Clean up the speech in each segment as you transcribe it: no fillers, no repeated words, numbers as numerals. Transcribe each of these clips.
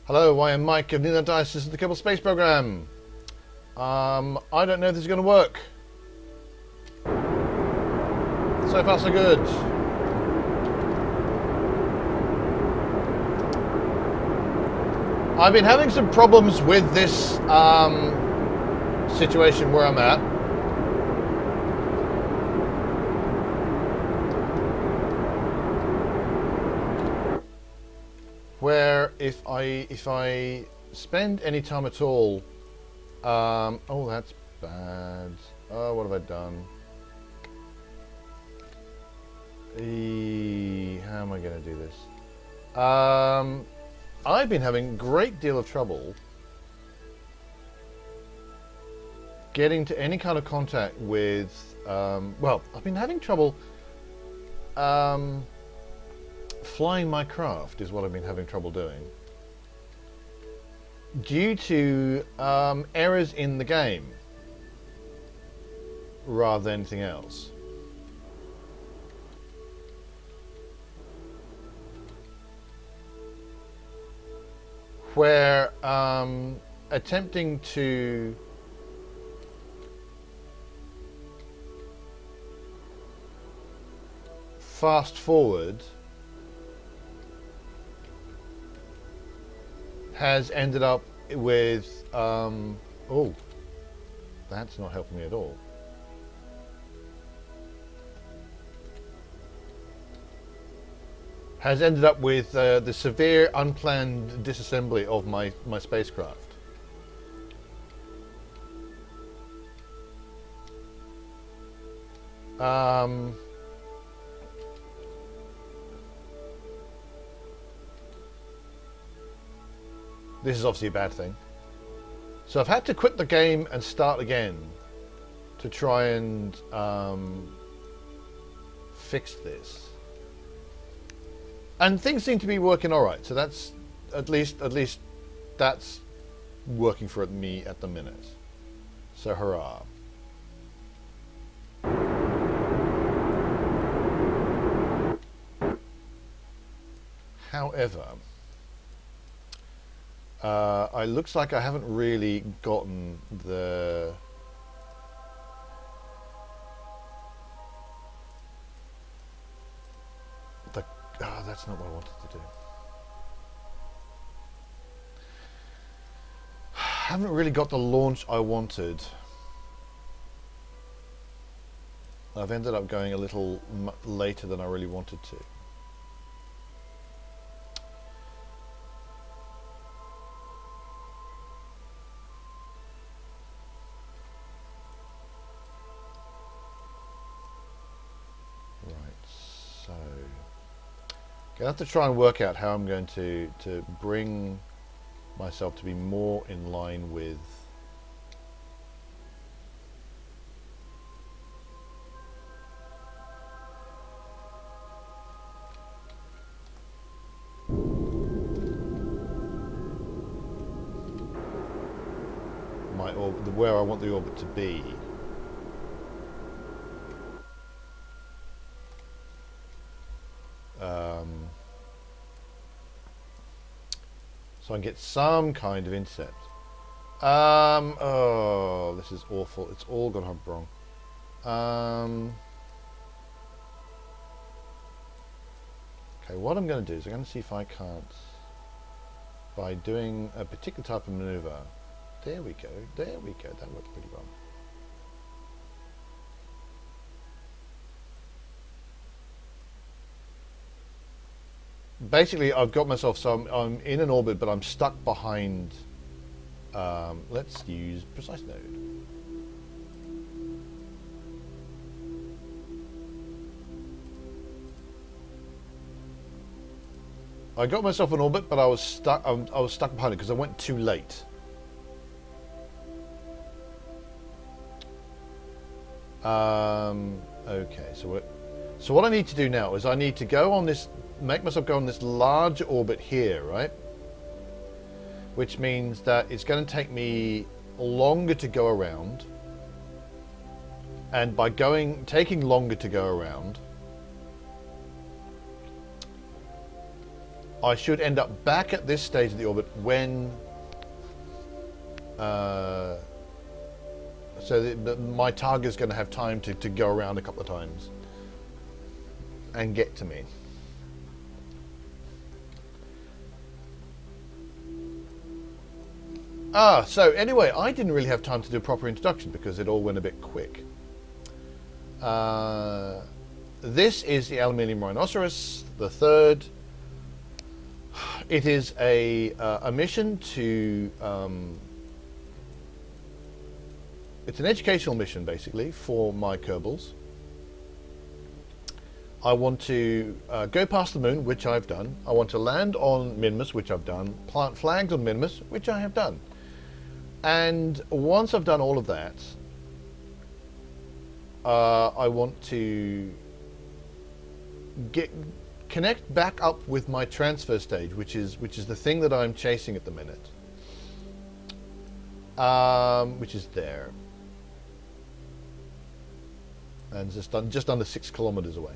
Hello, I am Mike of Nina Dice. This is the Kerbal Space Program. I don't know if this is going to work. So far, so good. I've been having some problems with this situation where I'm at. Where if I spend any time at all, oh, that's bad. Oh, what have I done? How am I going to do this? I've been having a great deal of trouble getting to any kind of contact with, well, I've been having trouble flying my craft is what I've been having trouble doing due to errors in the game rather than anything else. Where attempting to fast forward has ended up with oh, that's not helping me at all. Has ended up with the severe unplanned disassembly of my spacecraft. This is obviously a bad thing. So I've had to quit the game and start again to try and fix this. And things seem to be working all right. So that's at least that's working for me at the minute. So hurrah. However, it looks like I haven't really gotten the oh, that's not what I wanted to do. Haven't really got the launch I wanted. I've ended up going a little later than I really wanted to. I have to try and work out how I'm going to bring myself to be more in line with my orbit, where I want the orbit to be. So I can get some kind of intercept. Oh, this is awful. It's all gone wrong. Okay, what I'm going to do is I'm going to see if I can't, by doing a particular type of maneuver. There we go. There we go. That worked pretty well. Basically, I've got myself, so I'm in an orbit, but I'm stuck behind, let's use precise node. I got myself in orbit, but I was stuck behind it because I went too late. Okay, so what I need to do now is I need to go on this, make myself go on this large orbit here, right? Which means that it's going to take me longer to go around. And by taking longer to go around, I should end up back at this stage of the orbit when so that my target is going to have time to go around a couple of times and get to me. So anyway, I didn't really have time to do a proper introduction because it all went a bit quick. This is the Aluminium Rhinoceros, the third. It is a mission to... it's an educational mission, basically, for my Kerbals. I want to go past the moon, which I've done. I want to land on Minmus, which I've done. Plant flags on Minmus, which I have done. And once I've done all of that, I want to connect back up with my transfer stage, which is the thing that I'm chasing at the minute, which is there, and just under 6 kilometers away.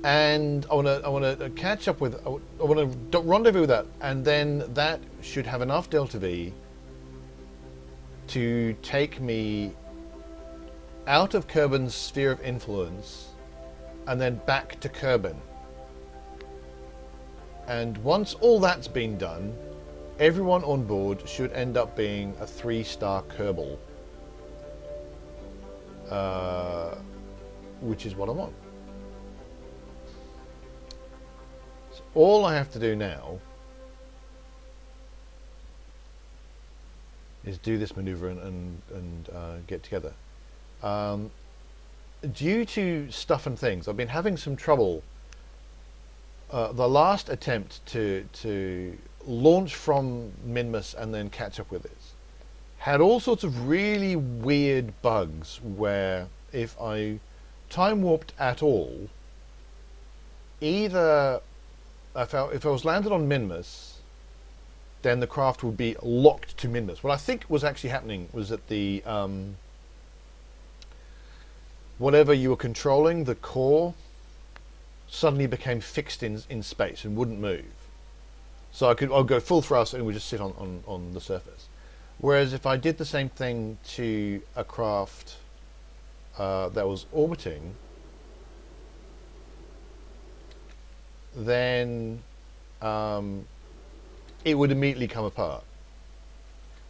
And I want to catch up with, I want to rendezvous with that, and then that should have enough delta V to take me out of Kerbin's sphere of influence and then back to Kerbin. And once all that's been done, everyone on board should end up being a 3-star Kerbal, which is what I want. So all I have to do now is do this maneuver and get together. Due to stuff and things, I've been having some trouble. The last attempt to launch from Minmus and then catch up with it had all sorts of really weird bugs where if I time warped at all, either if I was landed on Minmus, then the craft would be locked to Minmus. What I think was actually happening was that the whatever you were controlling, the core, suddenly became fixed in space and wouldn't move. So I'd go full thrust and it would just sit on the surface. Whereas if I did the same thing to a craft that was orbiting, then it would immediately come apart.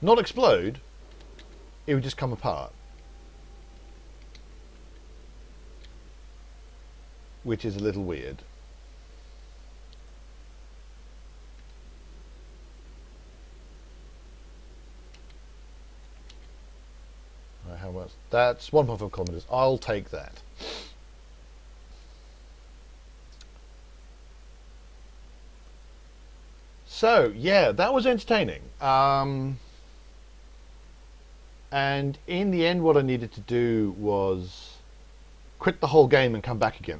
Not explode, it would just come apart. Which is a little weird. Right, how much? That's 1.5 kilometers. I'll take that. So, yeah, that was entertaining. And in the end, what I needed to do was quit the whole game and come back again.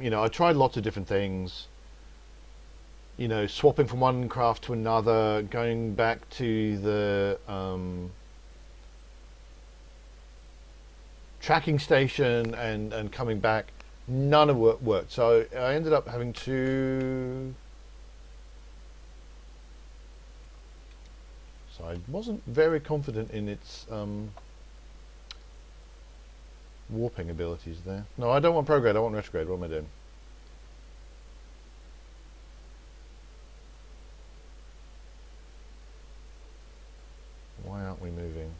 You know, I tried lots of different things. You know, swapping from one craft to another, going back to the tracking station and coming back. None of it worked. So I ended up having to... So I wasn't very confident in its... warping abilities there. No, I don't want prograde, I want retrograde. What am I doing? Why aren't we moving?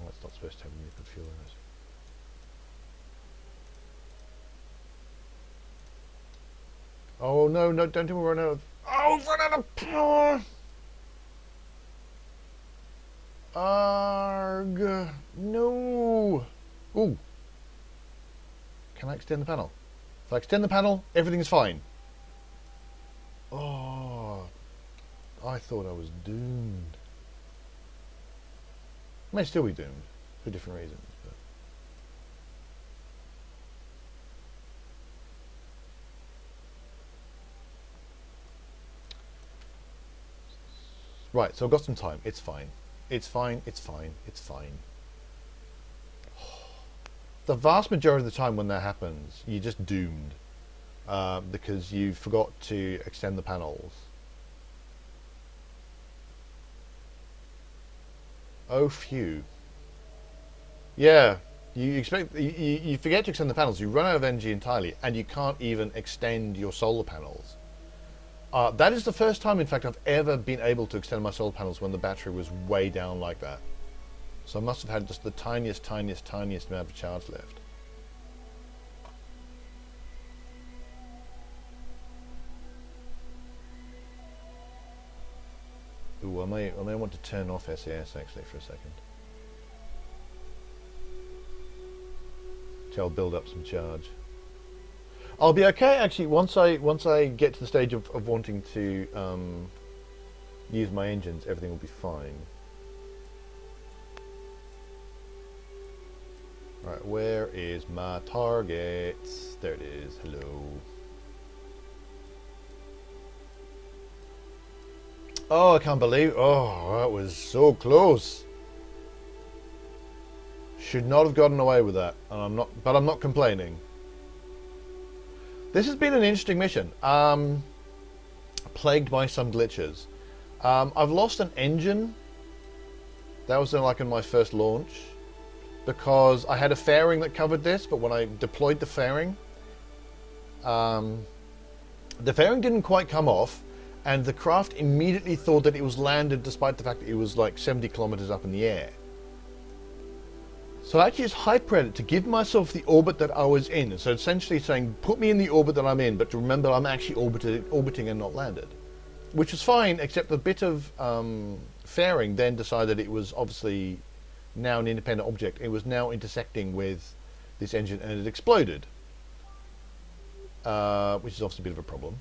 Oh, it's not supposed to have liquid fuel in it. Oh no, no, don't run out of... Oh, we've run out of power! Arg! No! Ooh. Can I extend the panel? If I extend the panel, everything's fine. Oh, I thought I was doomed. May still be doomed, for different reasons. But. Right, so I've got some time. It's fine. It's fine, it's fine, it's fine. The vast majority of the time when that happens, you're just doomed. Because you forgot to extend the panels. Oh, phew. Yeah, you forget to extend the panels, you run out of energy entirely, and you can't even extend your solar panels. That is the first time, in fact, I've ever been able to extend my solar panels when the battery was way down like that. So I must have had just the tiniest amount of charge left. Ooh, I may want to turn off SAS actually for a second. So I'll build up some charge. I'll be okay actually once I get to the stage of wanting to use my engines. Everything will be fine. Right, where is my target? There it is. Hello. Oh, I can't believe. Oh, that was so close. Should not have gotten away with that, and I'm not complaining. This has been an interesting mission. Plagued by some glitches. I've lost an engine. That was like in my first launch, because I had a fairing that covered this, but when I deployed the fairing didn't quite come off, and the craft immediately thought that it was landed despite the fact that it was like 70 kilometers up in the air. So I actually just hyper it to give myself the orbit that I was in. So essentially saying, put me in the orbit that I'm in, but to remember I'm actually orbiting and not landed. Which was fine, except the bit of fairing then decided it was obviously now an independent object. It was now intersecting with this engine and it exploded. Which is obviously a bit of a problem.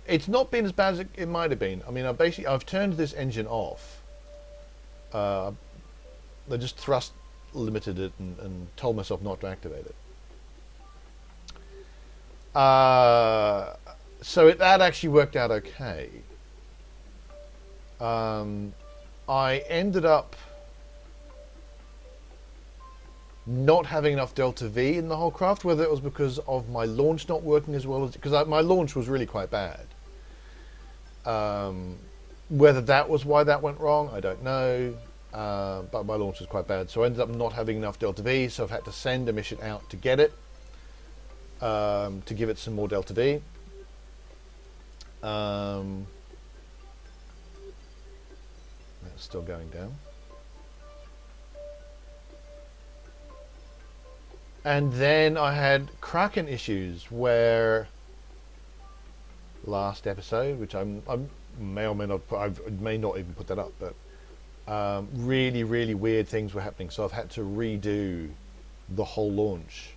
It's not been as bad as it might have been. I mean, I've turned this engine off. I just thrust limited it and told myself not to activate it. So that actually worked out okay. I ended up not having enough delta V in the whole craft, whether it was because of my launch not working as well as, because my launch was really quite bad. Whether that was why that went wrong, I don't know. But my launch was quite bad, so I ended up not having enough delta V, so I've had to send a mission out to get it, to give it some more delta V. That's still going down. And then I had Kraken issues where last episode, which I may or may not I may not even put that up, but really weird things were happening, so I've had to redo the whole launch.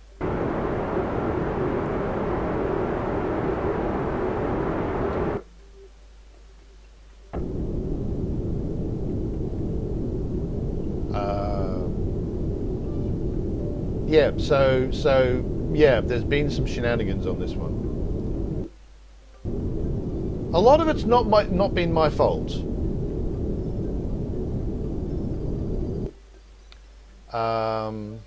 Yeah, so yeah, there's been some shenanigans on this one. A lot of it's not been my fault. Some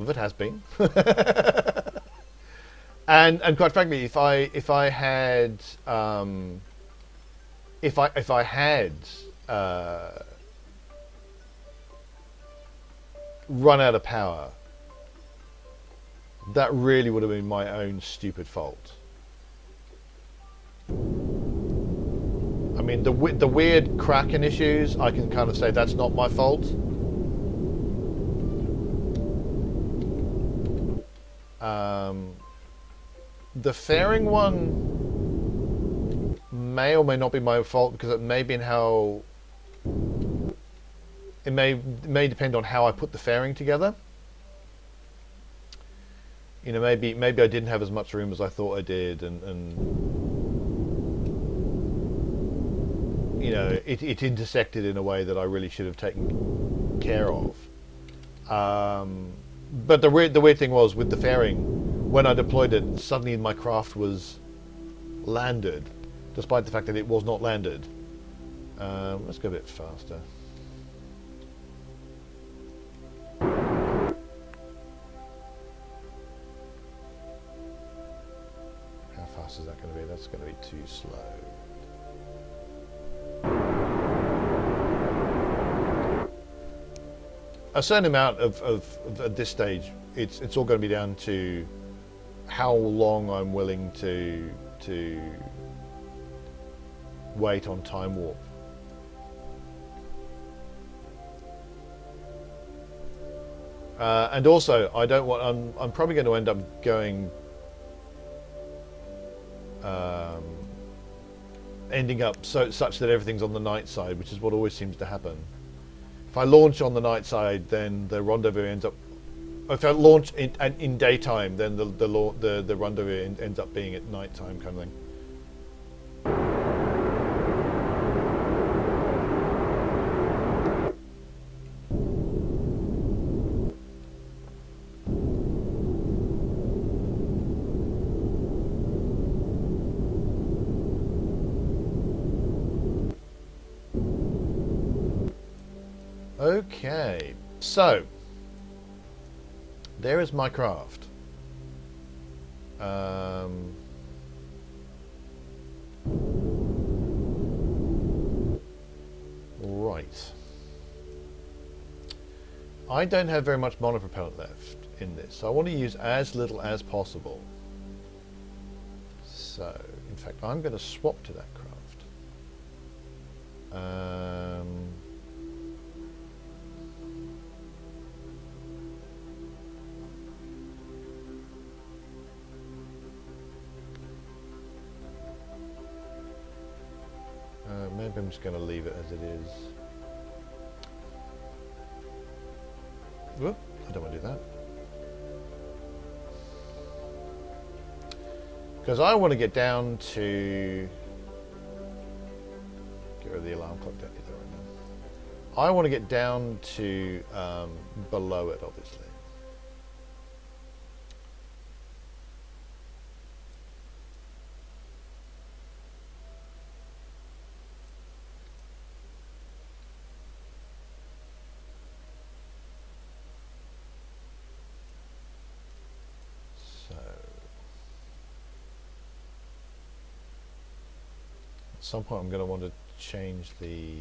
of it has been. and quite frankly, if I had run out of power, that really would have been my own stupid fault. I mean, the weird Kraken issues, I can kind of say that's not my fault. The fairing one may or may not be my fault, because it may be in how it may depend on how I put the fairing together. You know, maybe I didn't have as much room as I thought I did, and you know, it intersected in a way that I really should have taken care of. But the weird thing was with the fairing, when I deployed it, suddenly my craft was landed, despite the fact that it was not landed. Let's go a bit faster. How fast is that going to be? That's going to be too slow. A certain amount of at this stage, it's all going to be down to how long I'm willing to wait on time warp. And also, I don't want. I'm probably going to end up going, ending up such that everything's on the night side, which is what always seems to happen. If I launch on the night side, then the rendezvous ends up. If I launch in daytime, then the rendezvous ends up being at nighttime, kind of thing. Okay, so there is my craft. Right. I don't have very much monopropellant left in this, so I want to use as little as possible. So, in fact, I'm going to swap to that craft. Maybe I'm just going to leave it as it is. Whoop, I don't want to do that. Because I want to get down to... Get rid of the alarm clock down there right now. I want to get down to below it, obviously. At some point I'm going to want to change the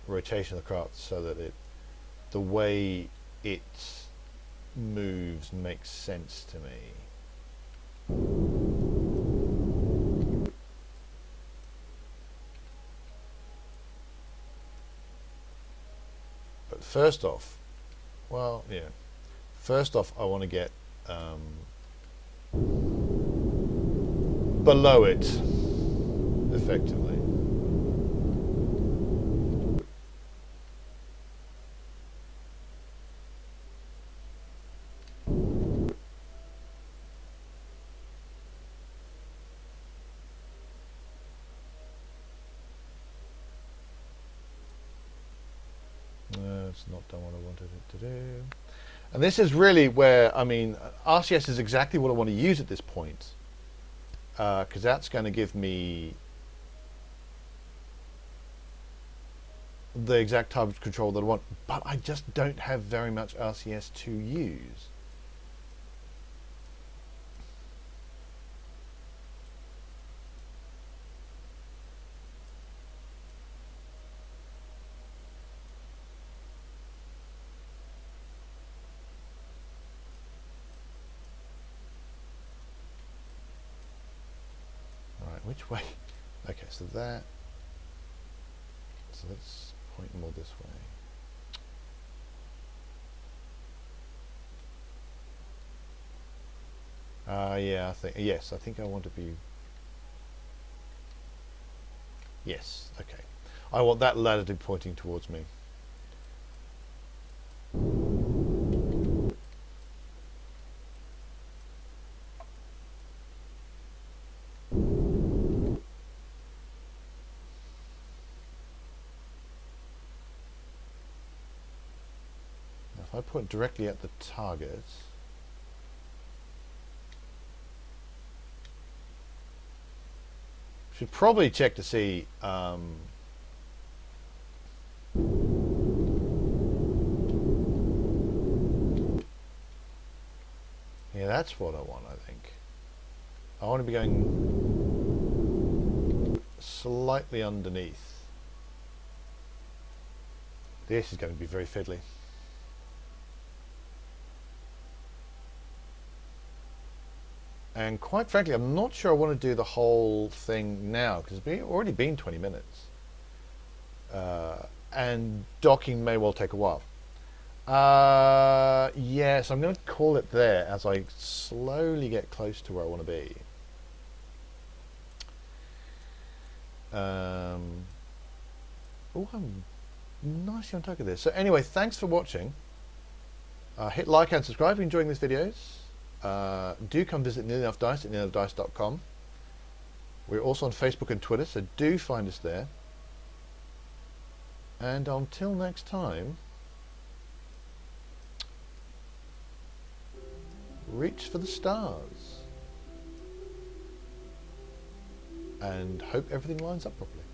rotation of the craft so that the way it moves makes sense to me. But first off, well, yeah, first off I want to get below it effectively. It's not done what I wanted it to do. And this is really where, I mean, RCS is exactly what I want to use at this point. Because that's going to give me the exact type of control that I want. But I just don't have very much RCS to use. Which way? Okay, so that. So let's point more this way. Yeah, I think yes. I think I want to be. Yes. Okay. I want that ladder to be pointing towards me. If I point directly at the target, Should probably check to see yeah, that's what I want, I think. I want to be going slightly underneath. This is going to be very fiddly. And quite frankly, I'm not sure I want to do the whole thing now, because it's already been 20 minutes. And docking may well take a while. Yeah, so I'm going to call it there as I slowly get close to where I want to be. Oh, I'm nicely on top of this. So anyway, thanks for watching. Hit like and subscribe if you're enjoying these videos. Do come visit Nearly Enough Dice at nearlyenough.dice.com. We're also on Facebook and Twitter, so do find us there. And until next time, reach for the stars and hope everything lines up properly.